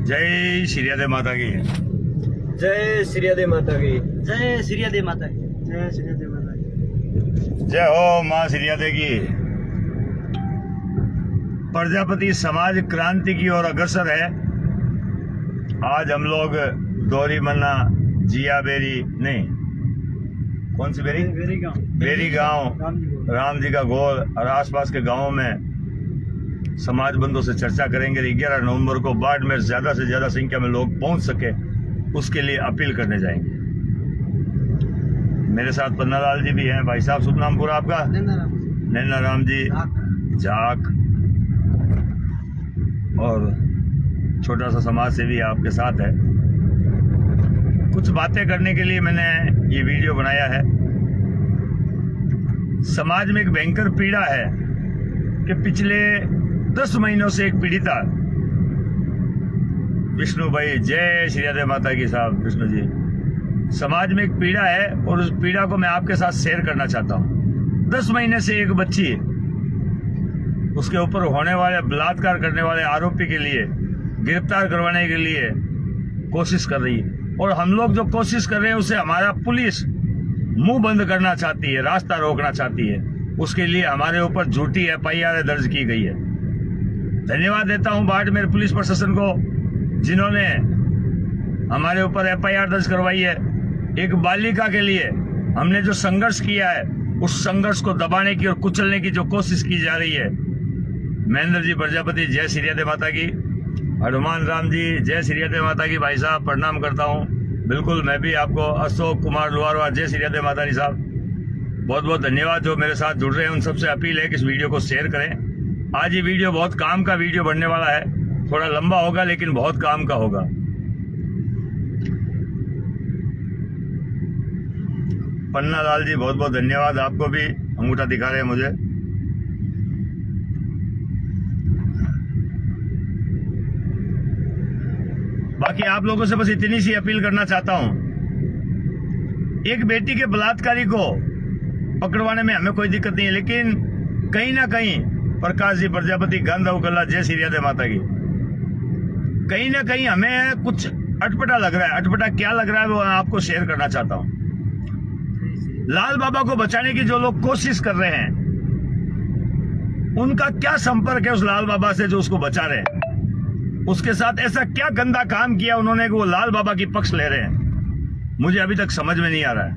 जय श्री राधे माता की। जय श्री राधे माता की। जय श्री राधे माता की। जय श्री राधे माता की। जय हो माँ श्री राधे की। प्रजापति समाज क्रांति की ओर अग्रसर है। आज हम लोग दोरी मन्ना जिया बेरी नहीं कौन सी बेरी बेरी गांव राम जी का गोल और आसपास के गांवों में समाज बंधुओं से चर्चा करेंगे। 11 नवंबर को बाढ़ में ज्यादा से ज्यादा संख्या में लोग पहुंच सके उसके लिए अपील करने जाएंगे। मेरे साथ पन्नालाल जी भी हैं। भाई साहब शुभ नाम पूरा आपका? नैना राम जी जाक। और छोटा सा समाज सेवी आपके साथ है। कुछ बातें करने के लिए मैंने ये वीडियो बनाया है। समाज में एक भयंकर पीड़ा है कि पिछले 10 महीनों से एक पीड़िता विष्णु भाई, जय श्री राधे माता की साहब विष्णु जी, समाज में एक पीड़ा है और उस पीड़ा को मैं आपके साथ शेयर करना चाहता हूँ। 10 महीने से एक बच्ची उसके ऊपर होने वाले बलात्कार करने वाले आरोपी के लिए गिरफ्तार करवाने के लिए कोशिश कर रही है और हम लोग जो कोशिश कर रहे हैं उसे हमारा पुलिस मुंह बंद करना चाहती है, रास्ता रोकना चाहती है। उसके लिए हमारे ऊपर झूठी FIR दर्ज की गई है। धन्यवाद देता हूं बाड़मेर पुलिस प्रशासन को जिन्होंने हमारे ऊपर FIR दर्ज करवाई है। एक बालिका के लिए हमने जो संघर्ष किया है उस संघर्ष को दबाने की और कुचलने की जो कोशिश की जा रही है। महेंद्र जी प्रजापति, जय श्री राधे माता की। हनुमान राम जी, जय श्री राधे माता की। भाई साहब प्रणाम करता हूँ। बिल्कुल मैं भी आपको। अशोक कुमार लुहारवा, जय श्री राधे माता की साहब। बहुत बहुत धन्यवाद जो मेरे साथ जुड़ रहे हैं। उन सबसे अपील है कि इस वीडियो को शेयर करें। आज ये वीडियो बहुत काम का वीडियो बनने वाला है। थोड़ा लंबा होगा लेकिन बहुत काम का होगा। पन्ना लाल जी बहुत बहुत धन्यवाद, आपको भी अंगूठा दिखा रहे हैं मुझे। बाकी आप लोगों से बस इतनी सी अपील करना चाहता हूं। एक बेटी के बलात्कारी को पकड़वाने में हमें कोई दिक्कत नहीं है, लेकिन कहीं ना कहीं प्रकाश जी प्रजापति, गांधा कल्ला, जय श्री राधे माता की, कहीं ना कहीं हमें कुछ अटपटा लग रहा है। अटपटा क्या लग रहा है वो आपको शेयर करना चाहता हूं। लाल बाबा को बचाने की जो लोग कोशिश कर रहे हैं उनका क्या संपर्क है उस लाल बाबा से जो उसको बचा रहे हैं? उसके साथ ऐसा क्या गंदा काम किया उन्होंने कि वो लाल बाबा की पक्ष ले रहे हैं? मुझे अभी तक समझ में नहीं आ रहा है।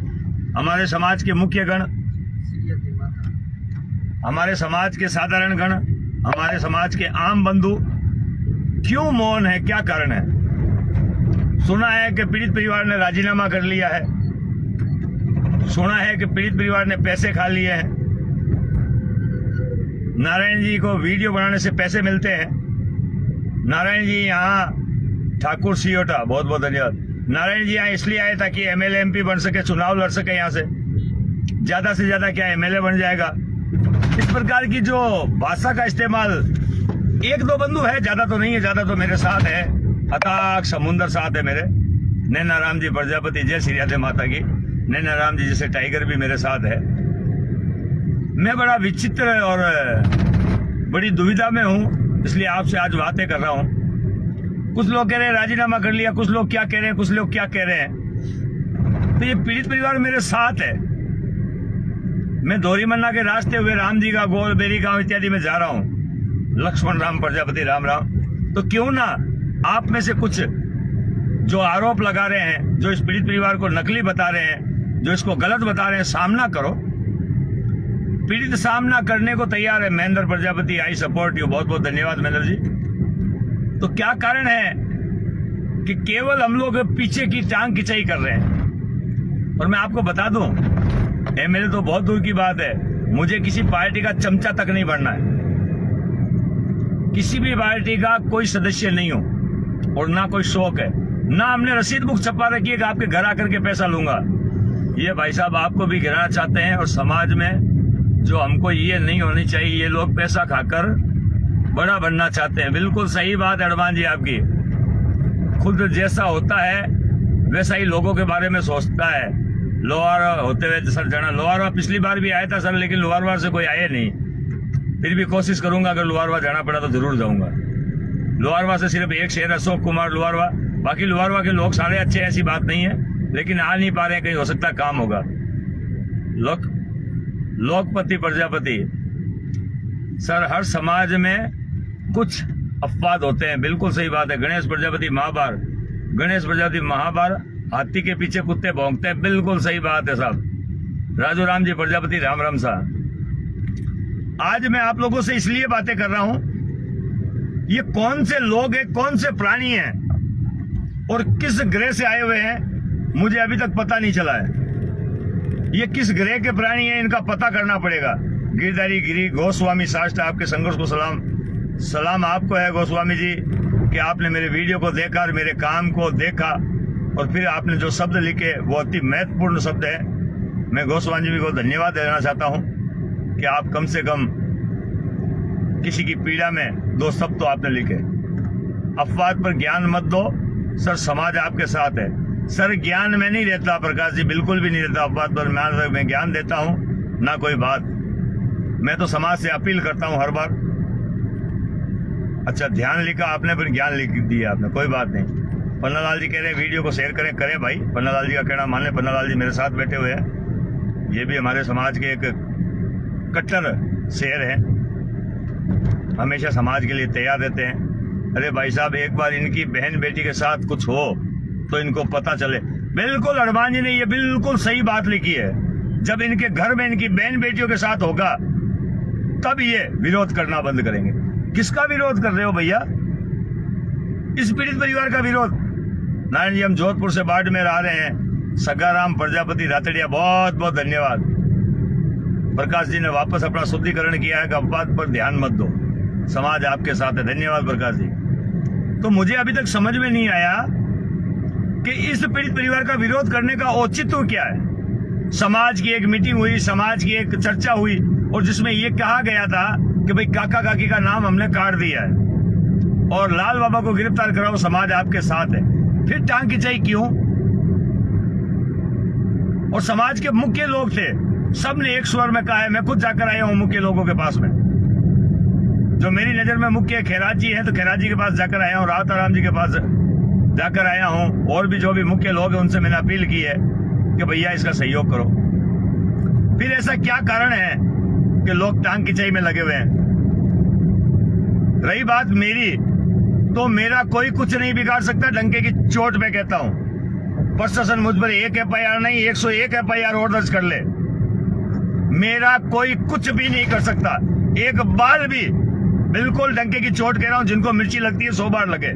हमारे समाज के मुख्य गण, हमारे समाज के साधारण गण, हमारे समाज के आम बंधु क्यों मौन है? क्या कारण है? सुना है कि पीड़ित परिवार ने राजीनामा कर लिया है। सुना है कि पीड़ित परिवार ने पैसे खा लिए हैं। नारायण जी को वीडियो बनाने से पैसे मिलते हैं। नारायण जी यहाँ ठाकुर सियोटा, बहुत बहुत धन्यवाद। नारायण जी यहाँ इसलिए आए ताकि MLA MP बन सके, चुनाव लड़ सके। यहाँ से ज्यादा क्या MLA बन जाएगा? इस प्रकार की जो भाषा का इस्तेमाल, 1-2 बंधु है, ज्यादा तो नहीं है। ज्यादा तो मेरे साथ है, अथाक समुंदर साथ है मेरे। नैना राम जी प्रजापति, जय श्री राधे माता की। नैना राम जी जैसे टाइगर भी मेरे साथ है। मैं बड़ा विचित्र और बड़ी दुविधा में हूं, इसलिए आपसे आज बातें कर रहा हूं। कुछ लोग कह रहे हैं राजीनामा कर लिया, कुछ लोग क्या कह रहे हैं, कुछ लोग क्या कह रहे हैं। तो ये पीड़ित परिवार मेरे साथ है। मैं दोरीमन्ना के रास्ते हुए राम जी का गोल, बेरी गांव इत्यादि में जा रहा हूं। लक्ष्मण राम प्रजापति, राम राम। तो क्यों ना आप में से कुछ जो आरोप लगा रहे हैं, जो इस पीड़ित परिवार को नकली बता रहे हैं, जो इसको गलत बता रहे हैं, सामना करो। पीड़ित सामना करने को तैयार है। Mahendra Prajapati, I support you, बहुत बहुत धन्यवाद महेंद्र जी। तो क्या कारण है कि केवल हम लोग पीछे की टांग खिंचाई कर रहे हैं? और मैं आपको बता दूं, MLA तो बहुत दूर की बात है, मुझे किसी पार्टी का चमचा तक नहीं बनना है। किसी भी पार्टी का कोई सदस्य नहीं हूं और ना कोई शौक है, ना हमने रसीद बुक छपा रखी है कि आपके घर आकर के पैसा लूंगा। ये भाई साहब आपको भी गिराना चाहते हैं और समाज में जो हमको ये नहीं होनी चाहिए, ये लोग पैसा खाकर बड़ा बनना चाहते हैं। बिल्कुल सही बात है हनुमान जी आपकी। खुद जैसा होता है वैसा ही लोगों के बारे में सोचता है। लोहार होते हुए सर जाना, लोहारवा पिछली बार भी आया था सर, लेकिन लोहारवा से कोई आए नहीं। फिर भी कोशिश करूंगा, अगर लोहारवा जाना पड़ा तो जरूर जाऊंगा। लोहारवा से सिर्फ एक शहर अशोक कुमार लोहारवा, बाकी लोहारवा के लोग सारे अच्छे, ऐसी बात नहीं है, लेकिन आ नहीं पा रहे हैं, कहीं हो सकता काम होगा। लोकपति प्रजापति सर, हर समाज में कुछ अपवाद होते हैं, बिल्कुल सही बात है। गणेश प्रजापति महाभार, हाथी के पीछे कुत्ते भौंकते हैं, बिल्कुल सही बात है साहब। राजू राम जी प्रजापति, राम राम साहब। आज मैं आप लोगों से इसलिए बातें कर रहा हूं, ये कौन से लोग हैं, कौन से प्राणी हैं और किस ग्रह से आए हुए हैं, मुझे अभी तक पता नहीं चला है। ये किस ग्रह के प्राणी हैं, इनका पता करना पड़ेगा। गिरधारी गिरी गोस्वामी साष्ट, आपके संघर्ष को सलाम आपको है गोस्वामी जी, कि आपने मेरे वीडियो को देखा और मेरे काम को देखा, और फिर आपने जो शब्द लिखे वो अति महत्वपूर्ण शब्द है। मैं गोस्वामी जी को धन्यवाद देना चाहता हूं कि आप कम से कम किसी की पीड़ा में दो शब्द तो आपने लिखे। अफवाद पर ज्ञान मत दो सर, समाज आपके साथ है। सर ज्ञान में नहीं रहता प्रकाश जी, बिल्कुल भी नहीं रहता अफवाद पर। मैं ज्ञान देता हूं ना कोई बात, मैं तो समाज से अपील करता हूं हर बार। अच्छा ध्यान लिखा आपने, फिर ज्ञान लिख दिया आपने, कोई बात नहीं। पन्नालाल जी कह रहे हैं वीडियो को शेयर करें भाई। पन्नालाल जी का कहना मान लें, पन्नालाल जी मेरे साथ बैठे हुए हैं, ये भी हमारे समाज के एक कट्टर शेर हैं, हमेशा समाज के लिए तैयार रहते हैं। अरे भाई साहब, एक बार इनकी बहन बेटी के साथ कुछ हो तो इनको पता चले। बिल्कुल हनुमान जी ने ये बिल्कुल सही बात लिखी है, जब इनके घर में इनकी बहन बेटियों के साथ होगा तब ये विरोध करना बंद करेंगे। किसका विरोध कर रहे हो भैया? इस पीड़ित परिवार का विरोध। नारायण जी, हम जोधपुर से बाड़मेर आ रहे हैं। सगाराम प्रजापति रातड़िया, बहुत बहुत धन्यवाद। प्रकाश जी ने वापस अपना शुद्धिकरण किया है कि अपवाद पर ध्यान मत दो, समाज आपके साथ है। धन्यवाद प्रकाश जी। तो मुझे अभी तक समझ में नहीं आया कि इस पीड़ित परिवार का विरोध करने का औचित्य क्या है। समाज की एक मीटिंग हुई, समाज की एक चर्चा हुई, और जिसमें यह कहा गया था कि भाई काका काकी का नाम हमने काट दिया है और लाल बाबा को गिरफ्तार कराओ, समाज आपके साथ है। फिर टांग खिंचाई क्यों? और समाज के मुख्य लोग थे, सबने एक स्वर में कहा है। मैं खुद जाकर आया हूं मुख्य लोगों के पास में, जो मेरी नजर में मुख्य खैरात जी है, तो खैरात जी के पास जाकर आया हूं, रावत राम जी के पास जाकर आया हूं, और भी जो भी मुख्य लोग हैं उनसे मैंने अपील की है कि भैया इसका सहयोग करो। फिर ऐसा क्या कारण है कि लोग टांग खिंचाई में लगे हुए हैं? रही बात मेरी, तो मेरा कोई कुछ नहीं बिगाड़ सकता, डंके की चोट पे कहता हूं। प्रशासन मुझ पर 1 FIR नहीं 101 FIR और दर्ज कर ले, मेरा कोई कुछ भी नहीं कर सकता, एक बार भी। बिल्कुल डंके की चोट कह रहा हूं, जिनको मिर्ची लगती है 100 बार लगे।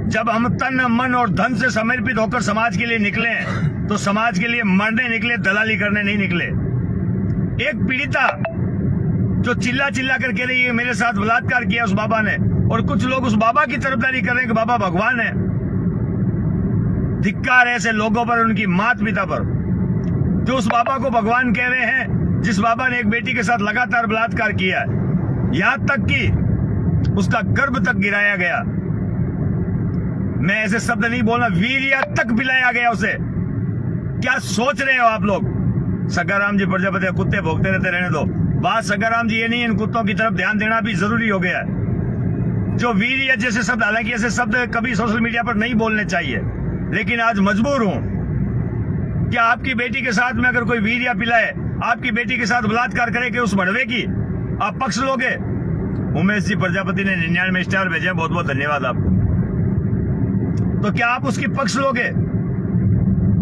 जब हम तन मन और धन से समर्पित होकर समाज के लिए निकले हैं, तो समाज के लिए मरने निकले, दलाली करने नहीं निकले। एक पीड़िता जो चिल्ला कर कह रही है मेरे साथ बलात्कार किया उस बाबा ने, और कुछ लोग उस बाबा की तरफदारी कर रहे हैं कि बाबा भगवान है। धिक्कार है ऐसे लोगों पर, उनकी माता पिता पर, जो उस बाबा को भगवान कह रहे हैं, जिस बाबा ने एक बेटी के साथ लगातार बलात्कार किया है, यहां तक कि उसका गर्भ तक गिराया गया। मैं ऐसे शब्द नहीं बोलना, वीर्य तक पिलाया गया उसे। क्या सोच रहे हो आप लोग? सगाराम जी प्रजापति, कुत्ते भोगते रहते, रहने दो बात। सगाराम जी ये नहीं, इन कुत्तों की तरफ ध्यान देना भी जरूरी हो गया है। जो वीर्य जैसे शब्द, हालांकि ऐसे शब्द कभी सोशल मीडिया पर नहीं बोलने चाहिए, लेकिन आज मजबूर हूं। क्या आपकी बेटी के साथ में अगर कोई वीर्य पिलाए, आपकी बेटी के साथ बलात्कार करे, कि उस भड़वे की आप पक्ष लोगे? उमेश जी प्रजापति ने 99 स्टार भेजे, बहुत बहुत धन्यवाद आपको। तो क्या आप उसकी पक्ष लोगे?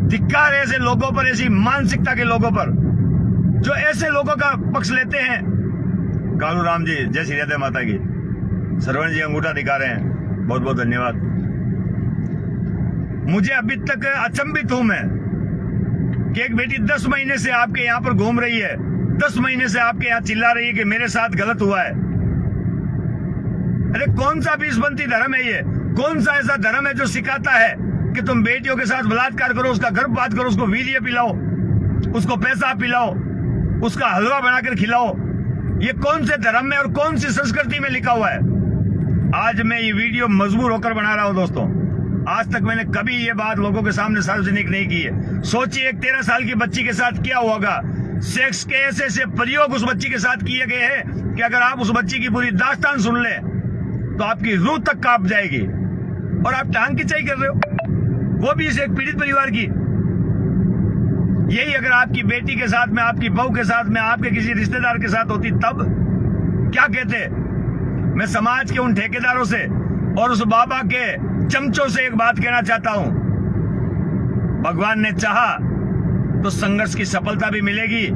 धिक्कार है ऐसे लोगों पर, ऐसी मानसिकता के लोगों पर, जो ऐसे लोगों का पक्ष लेते हैं। कालू राम जी, जय श्री राधे माता की। सरवण जी अंगूठा दिखा रहे हैं, बहुत बहुत धन्यवाद। मुझे अभी तक अचंभित हूं मैं कि एक बेटी 10 महीने से आपके यहां पर घूम रही है, 10 महीने से आपके यहां चिल्ला रही है कि मेरे साथ गलत हुआ है। अरे कौन सा बीसपंथी धर्म है ये? कौन सा ऐसा धर्म है जो सिखाता है कि तुम बेटियों के साथ बलात्कार करो, उसका गर्भपात करो, उसको वीर्य पिलाओ, उसको पैसा पिलाओ, उसका हलवा बनाकर खिलाओ? ये कौन से धर्म में और कौन सी संस्कृति में लिखा हुआ है? आज मैं ये वीडियो मजबूर होकर बना रहा हूं दोस्तों। आज तक मैंने कभी ये बात लोगों के सामने सार्वजनिक नहीं की है। सोचिए एक 13 साल की बच्ची के साथ क्या होगा। सेक्स के ऐसे ऐसे प्रयोग उस बच्ची के साथ किए गए हैं कि अगर आप उस बच्ची की पूरी दास्तान सुन लें तो आपकी रूह तक कांप जाएगी। और आप टांग खिंचाई कर रहे हो, वो भी इस एक पीड़ित परिवार की। यही अगर आपकी बेटी के साथ में, आपकी बहू के साथ में, आपके किसी रिश्तेदार के साथ होती तब क्या कहते। मैं समाज के उन ठेकेदारों से और उस बाबा के चमचों से एक बात कहना चाहता हूं, भगवान ने चाहा तो संघर्ष की सफलता भी मिलेगी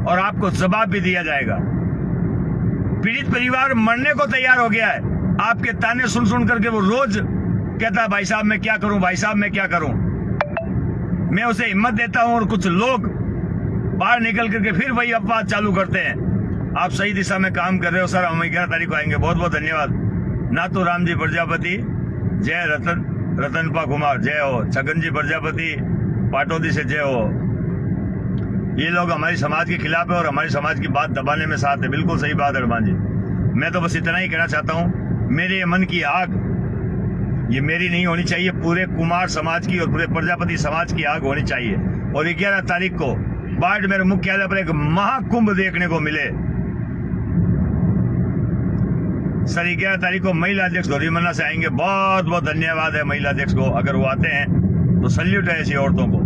और आपको जवाब भी दिया जाएगा। पीड़ित परिवार मरने को तैयार हो गया है। आपके ताने सुन सुन करके वो रोज कहता है, भाई साहब मैं क्या करूं, भाई साहब मैं क्या करूं। मैं उसे हिम्मत देता हूं और कुछ लोग बाहर निकल करके फिर वही अपवाद चालू करते हैं। आप सही दिशा में काम कर रहे हो सर, हम 11 तारीख को आएंगे। बहुत बहुत धन्यवाद। नाथू राम जी प्रजापति, जय रतनपा कुमार, जय हो। छगन जी प्रजापति पाटोदी से, जय हो। ये लोग हमारी समाज के खिलाफ है और हमारी समाज की बात दबाने में साथ है। बिल्कुल सही बात है हनुमान जी। मैं तो बस इतना ही कहना चाहता हूं, मेरे मन की आग ये मेरी नहीं होनी चाहिए, पूरे कुमार समाज की और पूरे प्रजापति समाज की आग होनी चाहिए। और 11 तारीख को बाड़मेर मुख्यालय पर एक महाकुंभ देखने को मिले। सर 11 तारीख को महिला अध्यक्ष धोरीमन्ना से आएंगे। बहुत बहुत धन्यवाद है महिला अध्यक्ष को। अगर वो आते हैं तो सल्यूट है ऐसी औरतों को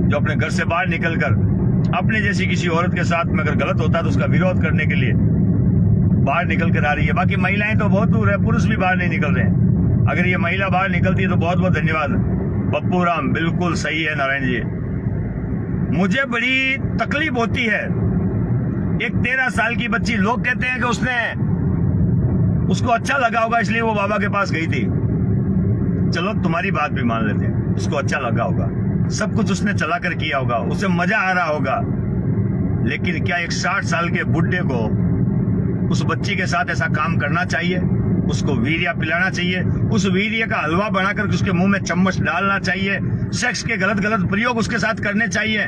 जो अपने घर से बाहर निकलकर अपने जैसी किसी औरत के साथ में अगर गलत होता है तो उसका विरोध करने के लिए बाहर निकल कर आ रही है। बाकी महिलाएं तो बहुत दूर है, पुरुष भी बाहर नहीं निकल रहे हैं। अगर ये महिला बाहर निकलती है तो बहुत बहुत धन्यवाद। पप्पू राम बिल्कुल सही है नारायण जी। मुझे बड़ी तकलीफ होती है, एक 13 साल की बच्ची, लोग कहते हैं कि उसको अच्छा लगा होगा इसलिए वो बाबा के पास गई थी। चलो तुम्हारी बात भी मान लेते हैं, उसको अच्छा लगा होगा, सब कुछ उसने चला कर किया होगा, उसे मजा आ रहा होगा। लेकिन क्या एक 60 साल के बुड्ढे को उस बच्ची के साथ ऐसा काम करना चाहिए? उसको वीर्य पिलाना चाहिए, उस वीर्य का हलवा बनाकर उसके मुंह में चम्मच डालना चाहिए, सेक्स के गलत गलत प्रयोग उसके साथ करने चाहिए?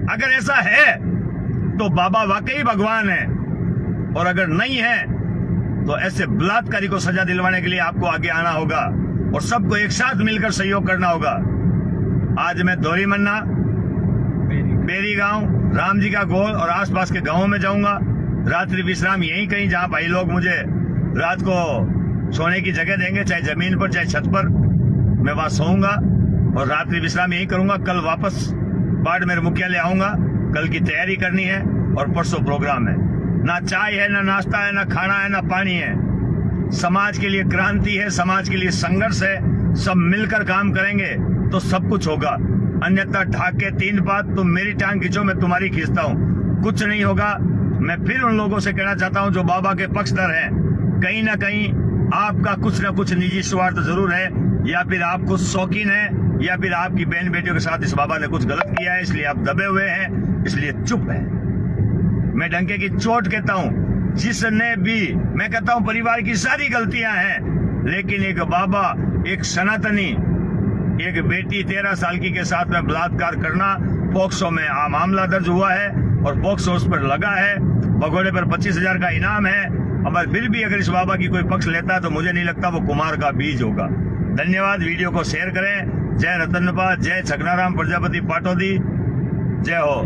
अगर ऐसा है तो बाबा वाकई भगवान है, और अगर नहीं है तो ऐसे बलात्कारी को सजा दिलवाने के लिए आपको आगे आना होगा और सबको एक साथ मिलकर सहयोग करना होगा। आज मैं धोरीमन्ना, बेरी गांव, राम जी का गोल और आसपास के गांवों में जाऊंगा। रात्रि विश्राम यहीं कहीं जहां भाई लोग मुझे रात को सोने की जगह देंगे, चाहे जमीन पर चाहे छत पर, मैं वहां सोऊंगा और रात्रि विश्राम यहीं करूंगा। कल वापस बाड़मेर मुख्यालय आऊंगा। कल की तैयारी करनी है और परसों प्रोग्राम है। ना चाय है, ना नाश्ता है, ना खाना है, ना पानी है। समाज के लिए क्रांति है, समाज के लिए संघर्ष है। सब मिलकर काम करेंगे तो सब कुछ होगा। अन्यथा ढाक के 3 बात, तुम मेरी टांग खींचो मैं तुम्हारी खींचता हूँ, कुछ नहीं होगा। मैं फिर उन लोगों से कहना चाहता हूँ जो बाबा के पक्षधर हैं, कहीं ना कहीं आपका कुछ ना कुछ निजी स्वार्थ जरूर है, या फिर आप कुछ शौकीन है, या फिर आपकी बहन बेटियों के साथ इस बाबा ने कुछ गलत किया है इसलिए आप दबे हुए हैं, इसलिए चुप है। मैं डंके की चोट कहता हूँ, जिसने भी, मैं कहता हूँ परिवार की सारी गलतियां हैं, लेकिन एक बाबा, एक सनातनी, एक बेटी 13 साल की के साथ में बलात्कार करना, पॉक्सो में मामला दर्ज हुआ है और पॉक्सो उस पर लगा है। भगोड़े पर 25,000 का इनाम है। अब फिर भी अगर इस बाबा की कोई पक्ष लेता है तो मुझे नहीं लगता वो कुमार का बीज होगा। धन्यवाद। वीडियो को शेयर करें। जय रतनपा, जय छगनाराम प्रजापति पाटोदी, जय हो।